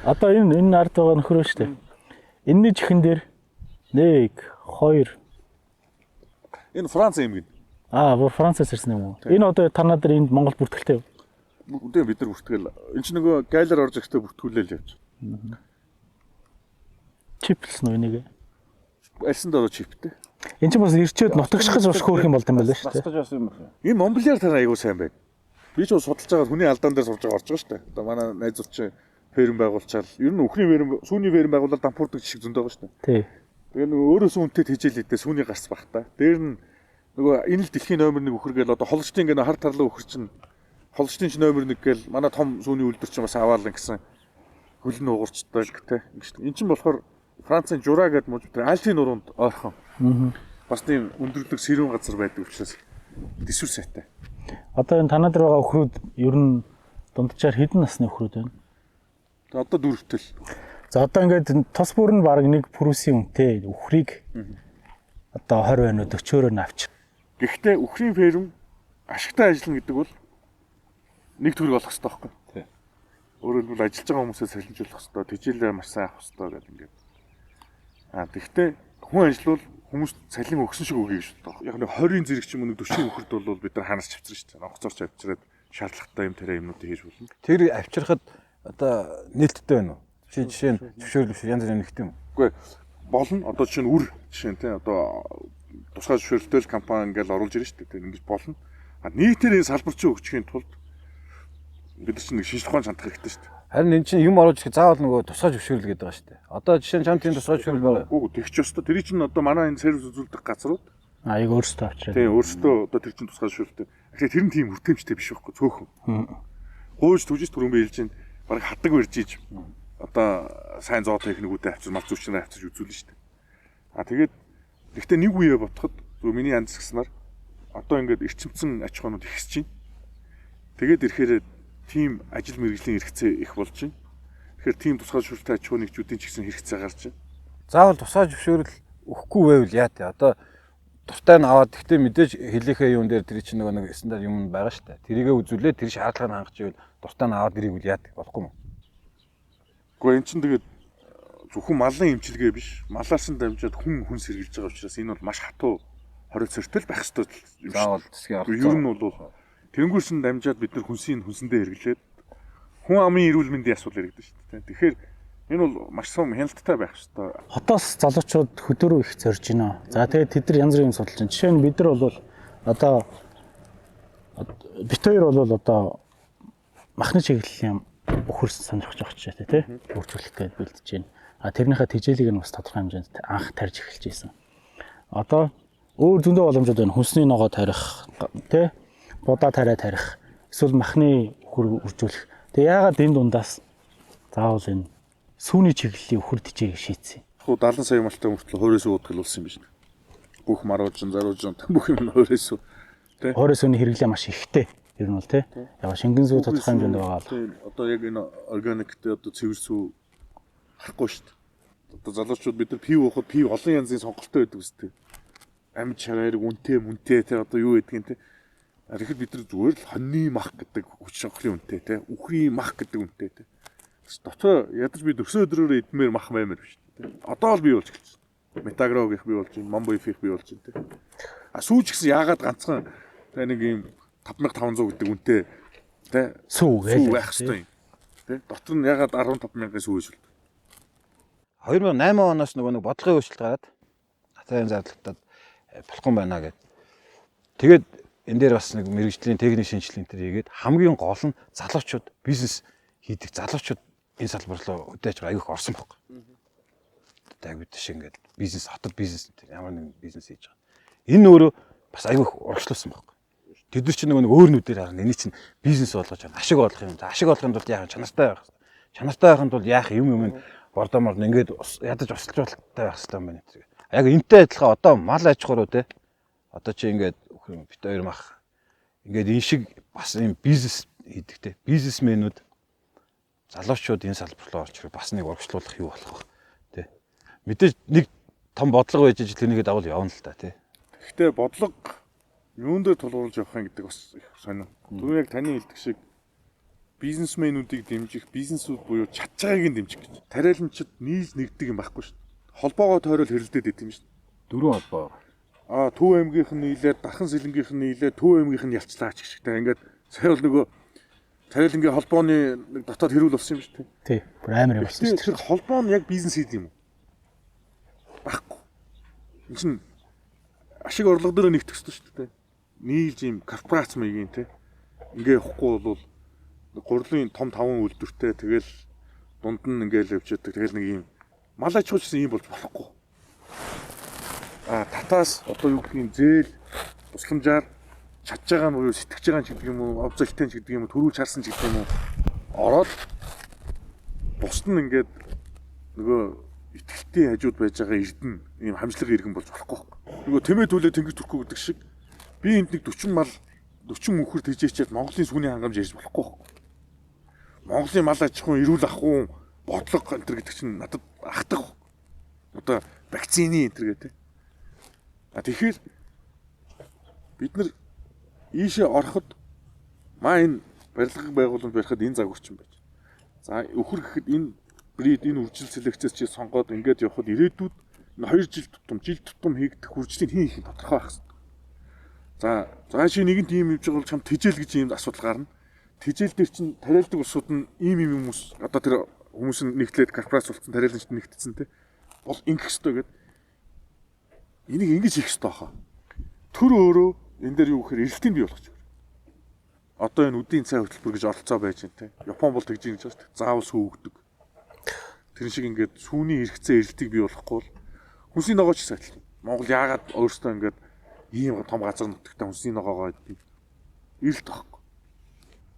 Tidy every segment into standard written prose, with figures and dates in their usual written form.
Одоо энэ ард байгаа нөхрөө шүү дээ. Энэний чихэн дээр 1 2 Энэ Франц юм гин. бүр Францаас ирсэн юм уу? Энэ одоо танаа дээр энд Монгол бүртгэлтэй. Үгүй бид нар бүртгэл. Энд чинь нөгөө гайлаар орж ихтэй бүртгүүлээл явж. Чиплсэн үү энийг? Альсан дөрөв чиптэй. Энд чинь бас ирчээд нутагших гэж бас хөөх юм болд юм байна шүү дээ. Басгаж бас юм байна. Энэ Монголиар танаа айгуу сайн байна. Би ч судалж байгаа хүний алдаан дээр сурж байгаа орж байгаа шүү дээ. Одоо манай найзууд чинь ферм байгуулчаал ер нь өхний ферм, сүүний ферм байгуулаад дампуурдаг жишг зөндөө байгаа шүү дээ. Тий. Тэгээ нөгөө өөрөөсөө үнэтэй хижээлээдээ сүүний гарц бах та. Дээр нь нөгөө энэ л дэлхийн номер 1 өхөр гээл одоо холжтын гэнэ хар тарлаа өхөр чинь холжтын ч номер 1 гээл манай том сүүний үйлдвэр чинь бас аваалан гэсэн хөлн уурчдаг те. Энд чинь болохоор Францын Жура гэдэг мужид Альпийн нуруунд ойрхон. Бас тийм өндөрлөг сэрүүн газар байдаг учраас дэсвэр сайтай. Одоо энэ танаа дээр байгаа өхрүүд ер нь дунджаар хэдэн насны өхрүүд байна? Тэгээ одоо дөрөвтөл. За одоо ингээд тус бүр нь баг нэг пүрүсийн үнэтэй өхрийг одоо 20 байна уу 40-өөр нь авч. Гэхдээ өхрийн ферм ашигтай ажиллана гэдэг бол нэг төгрөг олох хэрэгтэй байхгүй. Тий. Өөрөөр хэлбэл ажиллаж байгаа хүмүүсээ солилцуулах хэрэгтэй, тэжээлээ маш сайн авах хэрэгтэй гэдэг ингээд. Тэгвэл хүн ажиллавал хүмүүс цалин өгсөн шиг өгье гэж байна. Яг нэг 20-ын зэрэг ч юм уу нэг 40 өхөрд бол бид нар ханаас авчирна шүү дээ. Онцорч авчираад шаардлагатай юм тарай юмнуудыг хийж болно. Тэр авчирхад одоо нээлттэй байна уу? Жишээ нь зөвшөөрөл янз бүрийн нэгт юм. Үгүй болно. Одоо жишээ нь үр жишээ нь тий одоо тусгай зөвшөөрөлтэй компани ингээл оруулж ирнэ шүү дээ. Ингэж болно. Нийтээр энэ салбар чинь өгчихийн тулд бид нар чинь нэг шинжлэх ухааны чанар хэрэгтэй шүү дээ. Харин энэ чинь юм оруулж ирэх заавал нөгөө тусгай зөвшөөрөл гэдэг байгаа шүү дээ. Одоо жишээ нь чамд тийм тусгай зөвшөөрөл байгаа. Үгүй тэгч ёстой. Тэр чинь одоо манай энэ сервис үзүүлдэг газрууд Яг өөрсдөө авчираа. тий өөрсдөө одоо тэр чинь тусгай зөвшөөрөлтэй. Тэгэхээр тэр нь тийм хүртээмжтэй биш байхгүй цөөхөн. Гуйж түжиж түрүүн биелж чинь баг хатдаг барьж ийж одоо сайн зоо техникүүдээ авчир мал зүчнээ авчирж үзүүлнэ шүү дээ. Тэгээд гэхдээ нэг үеэ ботход зөв миний андсгснаар одоо ингээд эрчимцэн аж ахуйнууд ихсэж байна. Тэгээд ирэхээр тийм ажил мэргэжлийн хэрэгцээ их болж байна. Тэгэхээр тийм тусгай зөвшөөрөлтэй аж ахуйн нэгжүүдийн ч гэсэн хэрэгцээ гарч байна. Заавал тусгай зөвшөөрөл өгөхгүй байвал яа тий. Одоо дуртай нь аваад гэхдээ мэдээж хэлийнхээ юун дээр тэр чинь нэг стандарт юм байгаа шүү дээ. Тэрийгэ үзүүлээд тэр шаардлагыг хангаж ивэл дуртай нь аваад ирэх үл яа болохгүй юм. Гэхдээ эн чинь тэгээд зөвхөн малын эмчилгээ биш, малаас нь дамжаад хүн сэргийлж байгаа учраас энэ бол маш хатуу хориоцортой байх ёстой юм. Заавал засгийн арга. Ер нь бол тэнгүүрс нь дамжаад бид нар хүнсэндээ хэрэглээд хүн амын эрүүл мэндийн асуудал яригдсан шүү дээ. Тэгэхээр энэ бол маш сум хяналттай байх ёстой. Хотоос залуучууд хөдөөрөө их зорж байна. За тэгээд тэд нар янз бүрийн юм судалж байна. Жишээ нь бид нар бол одоо бит хоёр бол одоо махны чиглэлийн өхөрс сонирхож байгаа ч тий үржүүлэх гэж бэлдэж байна. Тэрнийхээ тэжээлийг нь бас тодорхой хэмжээнд анх тарьж эхэлж байсан. Одоо өөр зөндөө боломжууд байна. Хүнсний ногоо тарих тий будаа тарих эсвэл махны өхөр үржүүлэх. Тэгээ яагаад энэ дундаас заавал энэ сүүний чиглэлийн өхөр тэжээг шийдсэн. 70 сая малтай мөртлөө хориос уудгал болсон юм биш үү? Бүх маруучин, заруучин бүх юм хориос тий. Хориосны хэрэглээ маш ихтэй. Ер нь бол тий. Яг шингэн сүү тодорхой хэмжээнд байгаа л. Одоо яг энэ органиктэй одоо цэвэр сүү харахгүй шүү дээ. Одоо залуучууд бид нар пив уухад пив олон янзын сонголттой байдаг үстэй. Амьд шараар үнэтэй тий одоо юу гэдгийг тий. Тэгэхээр бид нар зүгээр л хоньны мах гэдэг хүч сонголын үнэтэй тий. Үхрийн мах гэдэг үнэтэй тий. Дотоо ядаж бид өсөө өдрөөр эдмээр мах маймар биш тий. Одоо л бий болж гэлсэн. Метагрог их бий болж байна, Mambo-F их бий болж байна тий. Сүүж гэсэн яагаад ганцхан тий нэг юм 5500 гэдэг үнэтэй тий сүү байх хэрэгтэй юм. Тий дотор нь ягаад 15000-ын сүү биш үү? 2008 оноос нөгөө нэг бодлогын өөрчлөлт гараад хатааны зардалтад болох юм байна гэд. Тэгээд энэ дээр бас нэг мэрэгжлийн техник шинжилгээ энэ хийгээд хамгийн гол нь залуучууд бизнес хийдэг залуучууд энэ салбар руу хөдөөж байгаа аявих орсон байхгүй. Айгүй тийш ингээд бизнес хотод бизнес ямар нэгэн бизнес хийж байгаа. Энэ өөрөө бас аявих урагшлуулсан байхгүй. Тэд нар чинь нөгөө өөр нүдээр харна. Эний чинь бизнес болгож байгаа. Ашиг олох юм. Ашиг олохын тулд яах чанартай байх хэрэгтэй. Чанартай байхын тулд яах юм бордомор ингээд ядаж осолжуулалттай байх хэрэгтэй юм байна. Яг энтэй адилхан одоо мал аж ахуй руу те. Одоо чи ингээд бит хоёр мах ингээд энэ шиг бас юм бизнес хийдэг те. Бизнесмэнүүд залуучууд энэ салбар руу орж ирэх бас нэг урагшлуулах юу болох вэ? Тэ. Мэдээж нэг том бодлого байж ижил тэрнийгээ дагуул явна л та тий. Гэхдээ бодлого юун дээр тулгуурлаж явах юм гэдэг бас их сонир. Түр яг таны хэлдэг шиг бизнесмэнүүдийг дэмжих, бизнесүүд буюу чадж байгааг нь дэмжих гэж. Тариаланчид нийл нэгдэг юм байхгүй шүү дээ. Холбоогоо тойрол хэрэлдээд идэв юм шүү дээ. Дөрвөн холбоо. Төв аймгийнх нь нийлээд, Дархан сэлэнгийнх нь нийлээд, Төв аймгийнх нь ялцлаач гэх. Ингээд сая бол нөгөө тариалангийн холбооны нэг дотоод хэрүүл болсон юм шүү дээ. Тий. Бүр амар болсон шүү дээ. Тэр холбоо нь яг бизнес хийд юм уу? Баггүй. Энэ чинь ашиг орлого дээр нэгтгэх ёстой шүү дээ. Нийлж юм корпорац маягийн те. Ингээ явахгүй бол гурвын том таван үйлдвэртэй тэгэл дунд нь ингээл явж яадаг. Тэгэл нэг юм мал аж ахуйчсан юм болж болохгүй. Татаас одоо юу гэдгийг зээл тусламжаар чадж байгаа нь буюу сэтгэж байгаа ч гэдэг юм уу, обзолтын ч гэдэг юм уу, төрүүлж харсан ч гэдэг юм уу ороод бусд нь ингээд нөгөө итгэлтэй хажууд байж байгаа эрдэнэ ийм хамжлага иргэн болж болохгүй. Нөгөө тэмээ төлөө тэнгис төрхгүй гэдэг шиг би энд нэг 40 мал 40 мөнхөр тэжээчээд Монголын сүний хангамж ярьж болохгүй. Монголын мал аж ахуйн эрүүл ахуйн бодлого энэ гэдэг чинь надад ахтах. Одоо вакцины энэ гэдэг. Тэгэхээр бид нар ийшээ ороход энэ барилгын байгууламж барихад энэ загварчин байж. За өхөр гэхэд энэ брид энэ үржил селекцээс чи сонгоод ингээд явхад ирээдүйд 2 жил тутам хийгдэх үржлийн хин их тодорхой байх хэрэгтэй. За чи нэгэн тийм явж байгаа бол чам тэжээл гэж ийм асуудал гарна. Тэжээл дээр чинь тариалдаг улсууд нь ийм хүмүүс одоо тэр хүмүүс нь нэгтлээд корпорац болсон тариаланч нэгтцсэн те бол ингэх ёстой гэдэг. Энийг ингэж хийх ёстой хаа. Төр өөрөө энэ дээр юу гэхээр эрэлтийн бий болгож байна. Одоо энэ үдийн цай хөтөлбөр гэж оролцоо байж байна те. Япон бол тэгж ингэж байна. Заавал сүү өгдөг. Тэр шиг ингээд сүүний хэрэгцээ эрэлтийг бий болгохгүй бол хүнсний ногооч сайтай. Монгол яагаад өөрсдөө ингээд ийм том газар нутагтаа хүнсний ногоогоо эрэлт байхгүй.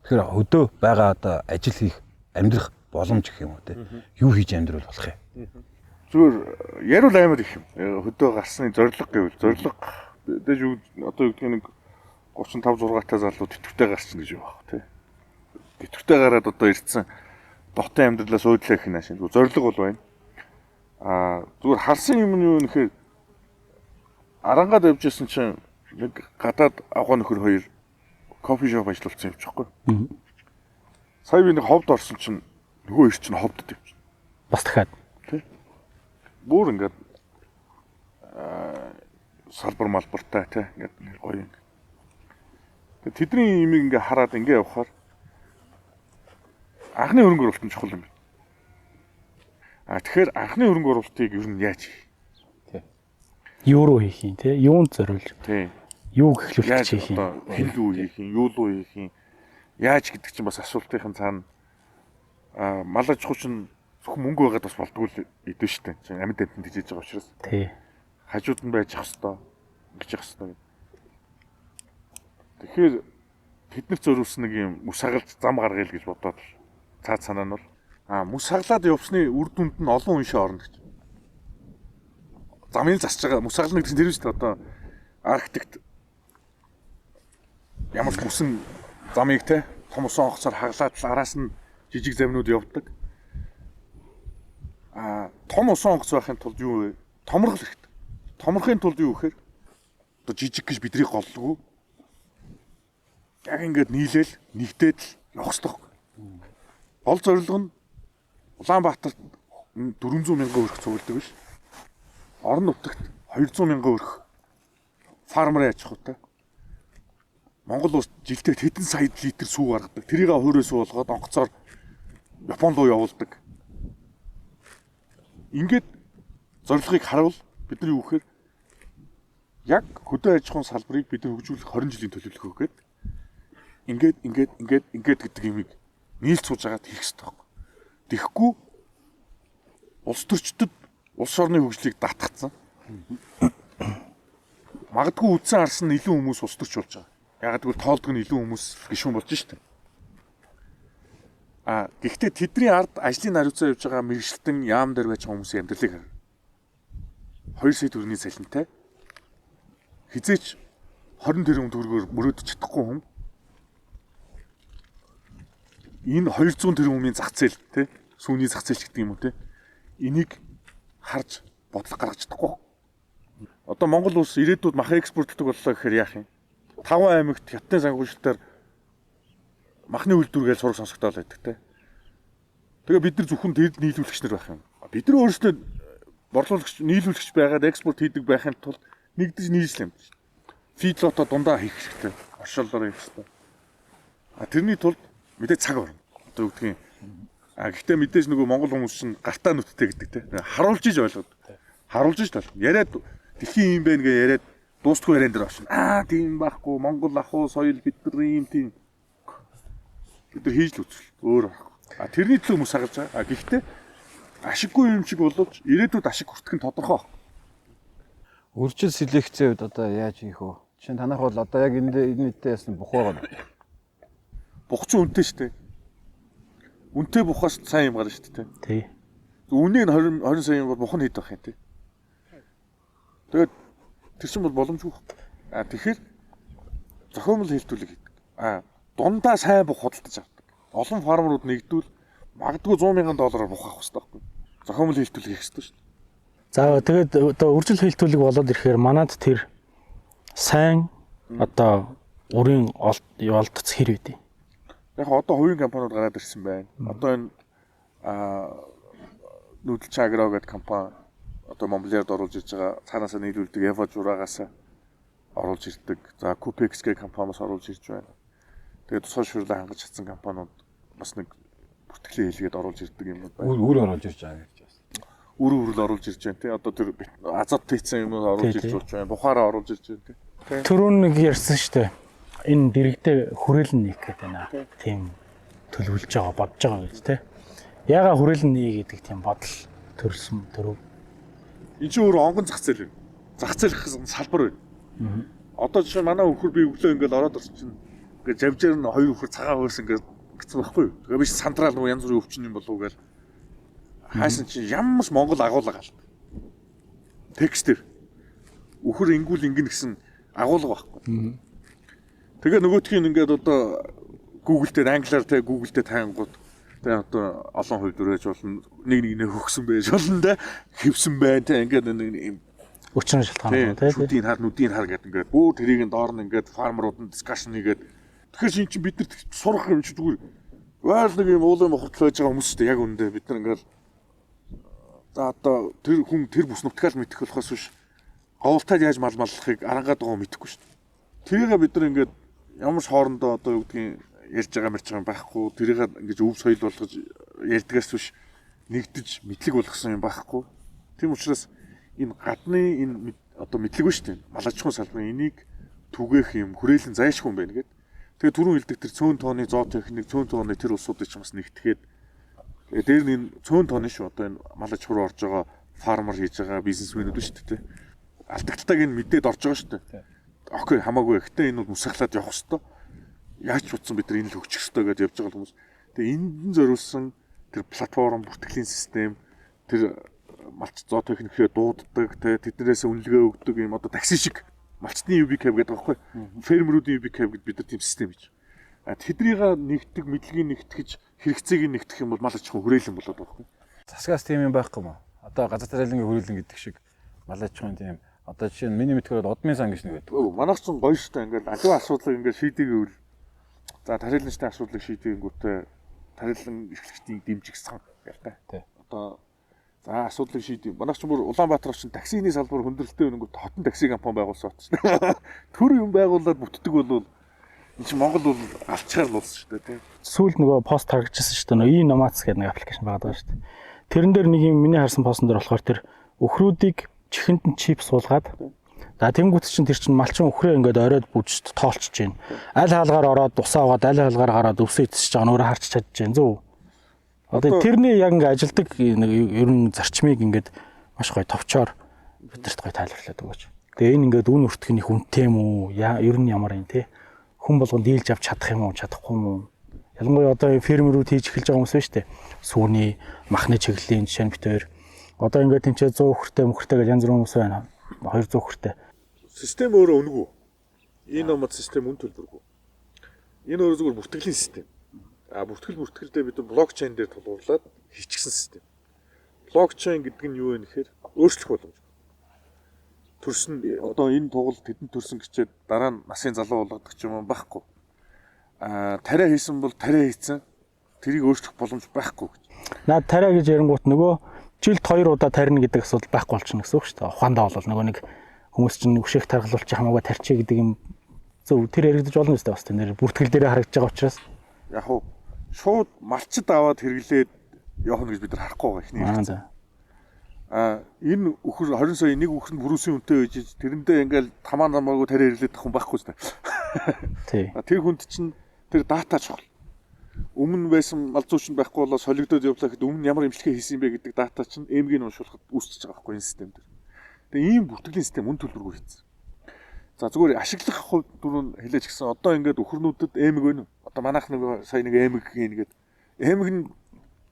Тэгэхээр хөдөө байгаа одоо ажил хийх, амьдрах боломж гэх юм уу те. Юу хийж амьдрал болох юм? Зүгээр яриул амар их юм. Хөдөө гарсны зорилго гэвэл зорилго дэж одоо юу гэдэг нэг 35 6 та залуу тэтгэвтэй гарч гэж юу баг тий. Тэтгэвтэй гараад одоо ирсэн дотын амьдралаас өөдлөө их нааш. Зорилго бол байна. Зүгээр харсан юм нь юу нэхэр арангаад явж исэн чинь нэг гадаад авгаа нөхөр хоёр кофе шоп ажиллуулсан юм чихгүй. Сая би нэг ховд орсон чинь нөгөө ир чинь ховдод явж. Бас дахиад бүр ингээд салбар малбартай тий ингээд гоё юм. Тэдний имийг ингээ хараад ингээ явахаар анхны хөрөнгө оруулалт нь чухал юм байна. Тэгэхээр анхны хөрөнгө оруулалтыг ер нь яаж хийх? Тий. Юу руу хийх юм те? Юунд зориулж? Тий. Юу гэхлүүлж хийх юм? Хэн рүү хийх юм? Юу руу хийх юм? Яаж гэдэг чинь бас асуултын цаана мал аж ахуй чинь зөвхөн мөнгө байгаад бас болдгоо л идэв штэ. Чин амьд амьтанд хийж байгаа учраас. Тий. Хажууд нь байж ах хэвээр гэж ах хэвээр. Тэгэхээр тэд нар зориулсан нэг юм мөс хагалж зам гаргая л гэж бодоод цаад санаа нь бол мөс хаглаад явсны үр дүнд нь олон хүн шээ орно гэж. Замын засж байгаа мөс хагална гэдэг чинь тэр шүү дээ. Одоо архитект ямар ч мөсөн замыг те том усан онгоцоор хаглаад араас нь жижиг замнууд явдаг. Том усан онгоц байхын тулд юу вэ? Томрол хэрэгтэй. Томрохын тулд юу гэхээр одоо жижиг гэж бидний голлгүй. Яг ингээд нийлээл нэгдээд л явах хэрэгтэй. Гол зорилго нь Улаанбаатарт 400 мянган өрх цуглдаг биш. Орон нутагт 200 мянган өрх фармер аж ахуйтай. Монгол улс жилдээ хэдэн сая литр сүү гаргадаг. Тэрийг хуурай суулгаад онгоцоор Японд руу явуулдаг. Ингээд зорилгыг харуул бид нар юу гэхээр яг хөдөө аж ахуйн салбарыг бид нар хөгжүүлэх 20 жилийн төлөвлөгөө гээд ингээд гэдэг юмыг нийлж сууж агаад хийх хэрэгтэй байна. Тэгэхгүй улс төрчдөд улс орны хөгжлийг даатгацсан. Магадгүй үдсэн харсан илүү хүмүүс улс төрч болж байгаа. Яг тэгвэл тоолдог нь илүү хүмүүс гишүүн болж штэ. Гэхдээ тэдний ард ажлын хариуцаа явж байгаа мэрэгчлэн яам дээр байж байгаа хүмүүсийн амьдралыг хар. 2 сая төгрөгийн салентай хизээч 20 тэрбум төгрөгөөр мөрөөдөж чадахгүй хүн энэ 200 тэрбумын зах зээл тий сүүний зах зээл гэдэг юм уу тий энийг харж бодлого гаргаж чадахгүй. Одоо Монгол улс ирээдүйд маха экспортлдог боллоо гэхээр яах юм? 5 аймагт хятадын санхүүжилтээр махны үйлдвэр гэж сураг сонсогдоод байдаг те. Тэгээ бид нар зөвхөн тэд нийлүүлэгч нар байх юм. Бид нар өөрсдөө борлуулагч, нийлүүлэгч байгаад экспорт хийдэг байхын тулд нэгдэж нийслэм. Фидлотоо дундаа хийх хэрэгтэй. Оршуулгаар хийх хэрэгтэй. Тэрний тулд мэдээ цаг орно. Одоо үгдгийн. Гэхдээ мэдээж нөгөө монгол хүмүүс чинь гартаа нүдтэй гэдэг те. Харуулж иж ойлгоод. Харуулж иж тал. Яриад дэлхийн юм бэ гэ яриад дуустгүй яриан дээр очно. Тийм байхгүй. Монгол ахуй соёл бид нар ийм тийм. Бид нар хийж л үзвэл өөр байхгүй. Тэрний төлөө хүмүүс хагалж байгаа. Гэхдээ ашиггүй юм шиг боловч ирээдүйд ашиг хүртэх нь тодорхой. Үржил селекцийн үед одоо яаж хийх вэ? Жишээ нь танах бол одоо яг энэ нийтээ ясна бух байгаа. Бух ч үнэтэй шүү дээ. Үнэтэй бухаас сайн юм гарна шүү дээ. Тий. Үнийн 20 сая юм бол бух нь хэд байх юм те. Тэгээд тэр чинь бол боломжгүй. Тэгэхээр зохиомжтой хэлтүүлэг хийдэг. Дундаа сайн бух худалдаж авдаг. Олон фармерууд нэгдвэл магадгүй $100,000 бух авах хэрэгтэй байхгүй. Зохиомжтой хэлтүүлэг хийх хэрэгтэй шүү дээ. За тэгээд одоо үржил хэлтүүлэг болоод ирэхээр манад тэр сайн одоо үрийн олдц хэр үдэ. Яг одоо хувийн компаниуд гараад ирсэн байна. Одоо энэ нүүдэлч агро гэдэг компани одоо Монголд оруулж ирж байгаа цаанаасаа нийлүүлдэг Эва жураагаас оруулж ирдэг. За Copex гэх компаниас оруулж ирж байна. Тэгээд тусгай шүрлээ хангаж чадсан компаниуд бас нэг бүртгэлийн хэлгээд оруулж ирдэг юм байна. Үр оруулж ирж байгаа гэж байна. Үр оруулж ирж байна тий. Одоо тэр азот хийсэн юм оруулж ирж байна. Бухаараа оруулж ирж байна тий. Түрүүн нэг ярьсан шүү дээ. Энэ дэрэгдээ хүрээлэн нийх гэдэг байна. Тийм төлөвлөж байгаа, бодож байгаа гэж тий. Яага хүрээлэн нийх гэдэг тийм бодол төрсөн төрөв. Энэ чинь өөр онгон зах зээл юм. Зах зээл гэсэн салбар байна. Одоо жишээ манай өхөр би өглөө ингээл ороод ирсэн чинь ингээд завжаар нь хоёр өхөр цагаан хөөс ингээд гисэн байхгүй юу. Тэгээ би сандрал нуу янз бүрийн өвчин юм болов уу гээл хайсан чинь ямарч Монгол агуулга галт. Текстэр өхөр ингүүл ингэн гэсэн агуулга байхгүй. Тэгээ нөгөөтхийн ингээд одоо Google дээр англиар те Google дээр тайнгууд тэгээ одоо олон хувьдөрөөж болно. Нэг нэгнээ хөгсөн байж болно те хэвсэн байна те ингээд нэг Өчнө шалтгаан тий. Шүдийн хар нүдийн хар гэдэг ингээд бүр тэрийг доор нь ингээд фармерууд нь дискшн хийгээд тэгэхээр шин чинь бид нар сурах юм чи зүгээр байл нэг юм уулын мохортлоо байж байгаа хүмүүс шүү дээ яг үндэ бид нар ингээд за одоо тэр хүн тэр бүс нутгаал мэдэх болохоос биш говьлтад яаж маллахыг арангаад байгаа мэдэхгүй шүү дээ. Тэрийг бид нар ингээд ямар ч хоорондоо одоо юу гэдгийг ярьж байгаа мэрч байгаа байхгүй тэрийг ингээд өв соёл болгож ярьдгаас биш нэгдэж мэдлэг болгосон юм байхгүй. Тийм учраас энэ гадны энэ одоо мэдлэг ба шүү дээ. Малажхан салбарын энийг түгээх юм хүрээлэн зайлшгүй юм байна гэд. Тэгээ түрүүн хэлдэг тэр цөөн тооны зоо техник, цөөн тооны тэр улсуудыг ч бас нэгтгэхэд дээр нь энэ цөөн тооны шүү одоо энэ малажхан орж байгаа фармер хийж байгаа бизнесмэнүүд шүү дээ. Алдагдaltaаг энэ мэдээд орж байгаа шүү дээ. Окей хамаагүй. Гэтэ энэ бол мусахлаад явах хэвээр. Яаж ч утсан бид нар энэ л хөгжих хэвээр гэдээ явж байгаа хүмүүс. Тэгээ энд зориулсан тэр платформ, бүртгэлийн систем тэр малч зоо техникээ дууддаг те тэднээс үнэлгээ өгдөг юм одоо такси шиг малчтны UBCAV гэдэг байхгүй фермерүүдийн UBCAV гэдэг бид нар тийм систем хийж. Тэднийг нэгтгэх мэдлэгийг нэгтгэж хэрэгцээг нэгтгэх юм бол мал аж ахуйн хүрээлэн болоод байгаа байхгүй. Засгаас тийм юм байхгүй мó. Одоо газар тариалангийн хүрээлэн гэдэг шиг мал аж ахуйн тийм одоо жишээ нь миний мэдгээр удмын сан гэж нэг байдаг. Манайх ч гоё штэ ингээд аливаа асуудлыг ингээд шийдээгүүл за тариаланчтай асуудлыг шийдээгүүтээ тариалан эрхлэгчдийн дэмжих сан гэдэг та. Одоо за асуудлыг шийдэв. Манайх ч бүр Улаанбаатар очсон таксины салбар хүндрэлтэй өнөнгөт хотон такси компани байгуулсан байна. Төр юм байгуулад бүтдэг бол энэ чинь Монгол бол алчгаар л болсон шүү дээ тийм. Сүүлд нөгөө пост харагдчихсан шүү дээ. E-Nomads гэдэг нэг аппликейшн байгаа шүү дээ. Тэрэн дээр нэг юм миний харсан постн дээр болохоор тэр өхрүүдийг чихэнд нь чип суулгаад за тэнгуут чинь тэр чинь малчин өхрөө ингээд оройд бүжж тоолчж байна. Аль хаалгаар ороод тусаа угаад аль хаалгаар гараад өвсөө идчихэж байгаа нөөрэ харч чадж байна зөв. Одоо тэрний яг ингээд ажилдаг нэг ер нь зарчмыг ингээд маш гоё товчоор бидэрт гоё тайлбарлаад өгөөч. Тэгээ энэ ингээд үн өртгөх нь хүнтэй юм уу? Ер нь ямар юм те? Хүн болгон дийлж авч чадах юм уу, чадахгүй юм уу? Ялангуяа одоо фермерүүд хийж эхэлж байгаа хүмүүс байна шүү дээ. Сүүний махны чиглэлийн жишээ нь битээр одоо ингээд тэнцээ 100 хүртэй мөхөртэй гэж янз бүрийн хүмүүс байна. 200 хүртэй. Систем өөрөө үнэгүй. Энэ номод систем үн төлбөргүй. Энэ өөрөө зүгээр бүртгэлийн систем. Бүртгэлдээ бид блокчейн дээр тулгуурлаад хийчихсэн систем. Блокчейн гэдэг нь юу вэ гэхээр өөрчлөх боломж. Төрсөн одоо энэ тугал тэдэнд төрсөн гэчээд дараа нь насын залуу болгодог ч юм байхгүй. тариа хийсэн бол тариа хийсэн. Тэрийг өөрчлөх боломж байхгүй гэж. Наад тариа гэж ярингуут нөгөө жилд 2 удаа тарина гэдэг асуудал байхгүй болчихно гэсэн үг шүү дээ. Ухаандаа бол нөгөө нэг хүмүүс чинь өшөөх тархалуулчих хамаагүй тарчиг гэдэг юм зөв тэр яригдаж болно үстэй бас тэр бүртгэл дээрээ харагдаж байгаа учраас Яг уу шууд малчид аваад хэрэглээд явах гэж бид нар харахгүй байгаа ихний. Энэ өхөр 20 сая нэг өхөр нь бүрүүсийн үнэтэй байж тэрэндээ ингээл тамаа намаагүй тариа хэрэглээд тах хүн байхгүй шүү дээ. Тий. Тэр хүнд чинь тэр дата чухал. Өмнө байсан мал зүүчин байхгүй болоо солигдоод явлаа гэхэд өмнө ямар имчилгээ хийсэн бэ гэдэг дата чинь эмгийг нь уншуулахад үүсчихэж байгаа байхгүй энэ систем дээр. Тэгээ ийм бүртгэлийн систем үн төлбөргүй хийсэн. За зүгээр ашиглах хувьд дөрөв хэлээч гэсэн одоо ингээд өхөрнүүдэд эмэг байна уу? Одоо манайх нэг сая нэг эмэг гингээд эмэг нь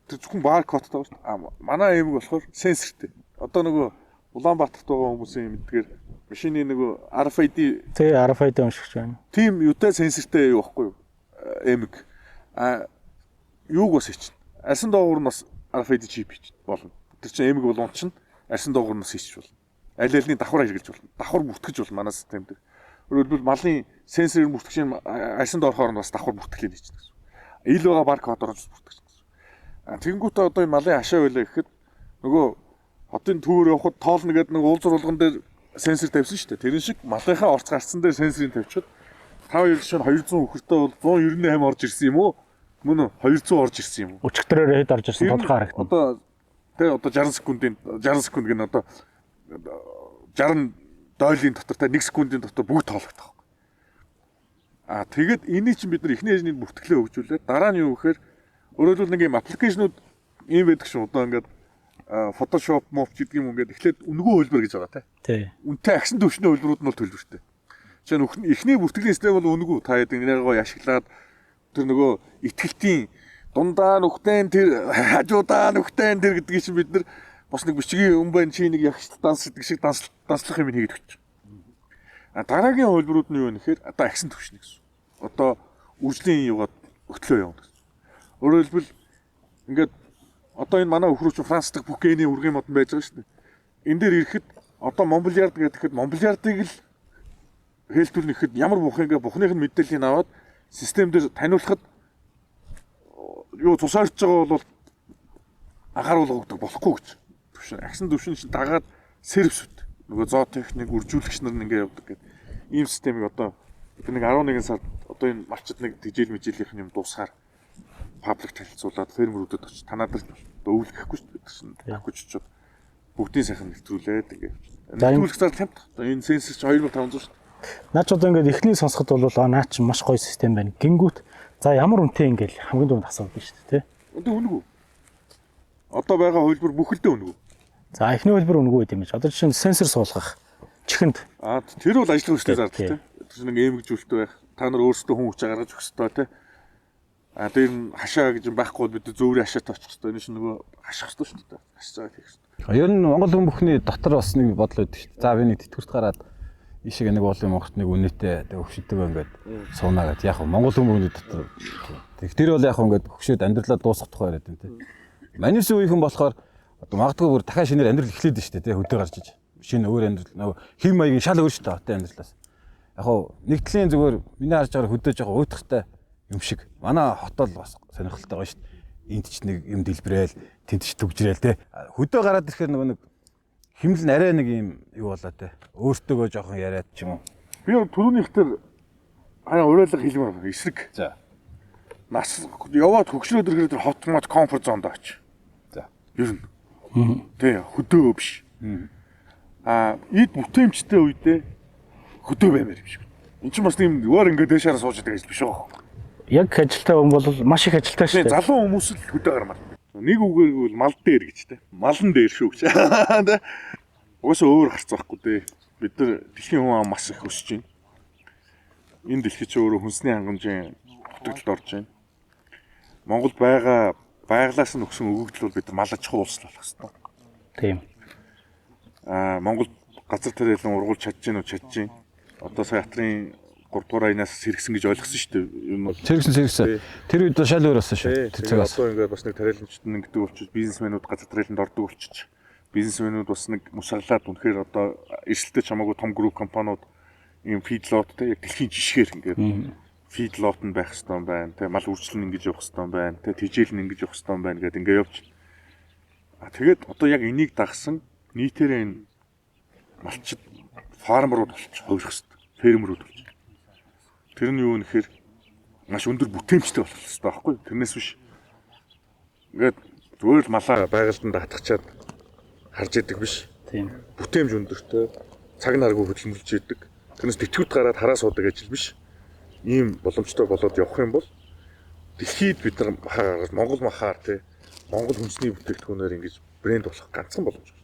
тэр зөвхөн баркодтай байна шүү дээ. Манай эмэг болохоор сенсортэй. Одоо нөгөө Улаанбаатарт байгаа хүмүүсийн мэдгээр машины нөгөө RFID тий RFID уншигч байна. Тим юутай сенсортэй юу байхгүй юу? Эмэг юуг бас хийчих. Арсан доогуур нь бас RFID чип хийчих болно. Тэр чинь эмэг болгон чинь арсан доогуур нь хийчих болно. Аль альний давхар ажиглаж болно. Давхар бүртгэж болно манай систем дээр. Өөрөлдвөл малын сенсорыг бүртгэж арсан доорхоор нь бас давхар бүртгэлээ хийчих гэсэн. Ил байгаа баркод орж бүртгэж гэсэн. Тэнгүүтээ одоо энэ малын хашаа байлаа гэхэд нөгөө хотын төвөр явхад тоолно гэдэг нэг уулзар болгон дээр сенсор тавьсан шүү дээ. Тэрэн шиг малынхаа орц гарцсан дээр сенсорыг тавьчихад 5 жишээ нь 200 өхөртөө бол 198 орж ирсэн юм уу? Мөн 200 орж ирсэн юм уу? Өчигдрээр хэд орж ирсэн тодорхой харагдана. Одоо 60 секунд гэн одоо 60 дойлын дотор та 1 секундын дотор бүгд тоологдох. Тэгээд энийг чинь бид нар эхний ээжний бүртгэлээ хөгжүүлээд дараа нь юу гэхээр өөрөлдвөл нэг юм аппликейшнууд ийм байдаг шүү. Одоо ингээд Photoshop моп гэдэг юм ингээд эхлээд үнгөө хөлбөр гэж байгаа тий. Үнэтэй агсан төвшний хөлбөрүүд нь бол төлбөртэй. Жишээ нь эхний бүртгэлийн систем бол үнгөө та яадаг нэргоо яшиглаад тэр нөгөө итгэлтийн дундаа нүхтэн тэр хажуудаа нүхтэн тэр гэдгийг чинь бид нар бас нэг бичгийн өмбэн чи нэг ягч данс гэдэг шиг данслах юм хийгээд өгч. Дараагийн хөлбөрүүд нь юу вэ гэхээр одоо агсан төвшний гэсэн. Одоо үржлийн юугаад өтлөө явна гэсэн. Өөрөөр хэлбэл ингээд одоо энэ манай өхрөөч Франц дахь бүкэний үргийн модон байж байгаа шүү дээ. Энэ дээр ирэхэд одоо Монблиард гэхэд Монблиардыг л хэлтүр нэхэд ямар бух ингээ бухных нь мэдээллийг аваад систем дээр таниулахад юу тусаарч байгаа бол анхааруулга өгдөг болохгүй гэж. Агсан төвшин чинь дагаад сервисүүд нөгөө зоо техник үржүүлэгч нар ингээ явдаг гэдэг. Ийм системийг одоо нэг 11 сард одоо энэ малчид нэг тижэл мэжээлийнх нь юм дуусгаар паблик танилцуулаад фермерүүдэд очиж танаа дээр өвлөхгүй шүү дээ. Авахгүй ч чод бүгдийн сайхан нэвтрүүлээд ингээ. Нэвтрүүлэх зар тамт. Одоо энэ сенсор чи 2500 шүү дээ. Наач одоо ингээд эхний сонсоход бол наа чи маш гоё систем байна. Гингүүт за ямар үнэтэй ингээл хамгийн түрүүнд асуудаг биш үү те. Одоо үнэгүй. Одоо байгаа хөлбөр бүхэлдээ үнэгүй. За эхний хөлбөр үнэгүй байт юм биш. Одоо жишээ нь сенсор суулгах чихэнд. Тэр бол ажлын хүчтэй зардаг те. Тэр нэг эмгжүүлэлт байх. Та нар өөрсдөө хүн хүч гаргаж өгөх ёстой те. Тэр нь хашаа гэж байхгүй бид зөөврийн хашаатай очих ёстой. Энэ чинь нөгөө хаших ёстой шүү дээ. Хашиж байгаа хийх ёстой. Ер нь Монгол хүн бүхний дотор бас нэг бодол өгдөг шүү дээ. За би нэг тэтгэврт гараад ишиг нэг уулын Монголт нэг үнэтэй хөвшөдөг ингээд суунаа гэдэг. Яг нь Монгол хүмүүний дотор. Тэр бол яг ингээд хөвшөөд амьдралаа дуусгах тухай яриад байна те. Манайс үеийнхэн болохоор одоо магадгүй бүр дахиад шинээр амьдрал эхлээд байна шүү дээ те. Хөдөө гарч иж. Шинэ өөр амьдрал нөгөө хэм маягийн шал өөр шүү дээ хотын амьдралаас. Яг нь нэгдлийн зүгээр миний харж байгаа хөдөөж байгаа уйтгартай юм шиг. Манай хотол бас сонирхолтой байгаа шүү дээ. Энд ч нэг юм дэлбрээл, тэнд ч төгжрээл те. Хөдөө гараад ирэхээр нөгөө нэг химэл арай нэг юм юу болоо те. Өөртөөгөө жоохон яриад ч юм уу. Би түрүүнийхтэр уриалга хэлмээр эсрэг. За. Нас яваад хөгшрөөд ирэхээр тэр хот мод комфорт зонд очиж. За. Ер нь. Тэ хөдөө биш. Эд бүтээмжтэй үедээ хөдөө баймаар юм шиг. Энд чинь бас тийм өөр ингээд дэшаараа сууж байгаа ажил биш байгаа. Яг ажилтай хүн бол маш их ажилтай шүү дээ. Залуу хүмүүс л хөдөө гармаар. Нэг үгээр бол мал дээр гэж те. Малан дээр шүү гэж. Тэ. Уусаа өөр харц байхгүй дээ. Бид нар дэлхийн хүн ам маш их өсөж байна. Энэ дэлхий чи өөрөө хүнсний хангамжийн хөтөлбөрт орж байна. Монгол байгалаас нь өгсөн өгөгдөл бол бид нар мал аж ахуй улс болох хэрэгтэй. Тийм. Монгол газар тариалан ургуулж чадж гин үү чадж гин. Одоо сая хатрын 3 дугаар аянаас сэргсэн гэж ойлгосон шүү дээ. Ер нь сэргсэн. Тэр үед шал өөр болсон шүү. Тэр цагаас одоо ингээд бас нэг тариаламжт нэг гэдэг болчих бизнесмэнүүд газар тариаланд ордог болчих. Бизнесмэнүүд бас нэг мусарлаад үнэхээр одоо эрсдэлтэй чамаагүй том групп компаниуд ийм фидлот те яг дэлхийн жишгээр ингээд фидлот нь байх хэрэгтэй байна. Тэ мал үрчлэн ингэж явах хэрэгтэй байна. Тэ тижээл нь ингэж явах хэрэгтэй байна гэдэг ингээ явж. Тэгээд одоо яг энийг дагсан нийтээрээ энэ малчид фармерууд болчих хувирах хэрэгтэй. Фермерүүд болж. Тэр нь юу нэхэр маш өндөр бүтээмжтэй болох хэрэгтэй байхгүй. Тэрнээс биш. Ингээд зүгээр л малаа байгальд татгачаад харж идэг биш. Тийм. Бүтээмж өндөртэй, цаг наргүй хөдөлмөрлж идэг. Тэрнээс тэтгэврт гараад хараа суудаг ажил биш. Ийм боломжтой болоод явах юм бол дэлхийд бид нар Монгол махаар те Монгол хүнсний бүтээгдэхүүнээр ингэж брэнд болох ганцхан боломж.